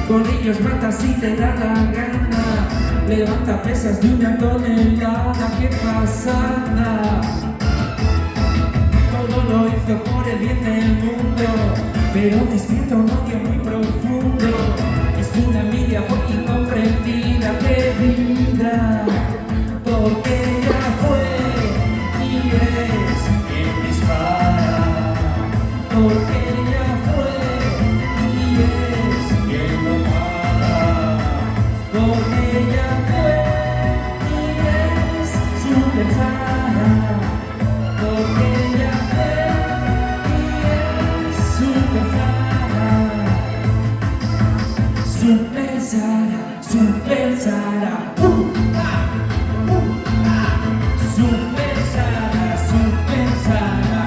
Con ellos matas si te da la gana. Levanta pesas de 1 tonelada. ¡Qué pasada! Todo lo hizo por el bien del mundo, pero despierta un odio muy profundo. Es una envidia muy incomprendida. ¡Qué vida! Porque ella fue y es quien dispara. Porque ella fue y es quien lo para. Porque ella fue y es su pensada. Porque ella fue y es su pensada. Su pensada, su pensada. Su pensada, su pensada.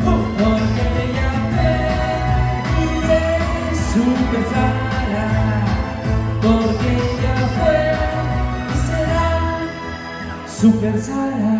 Porque ella fue y es su pensada. Porque ella fue y será su pensada.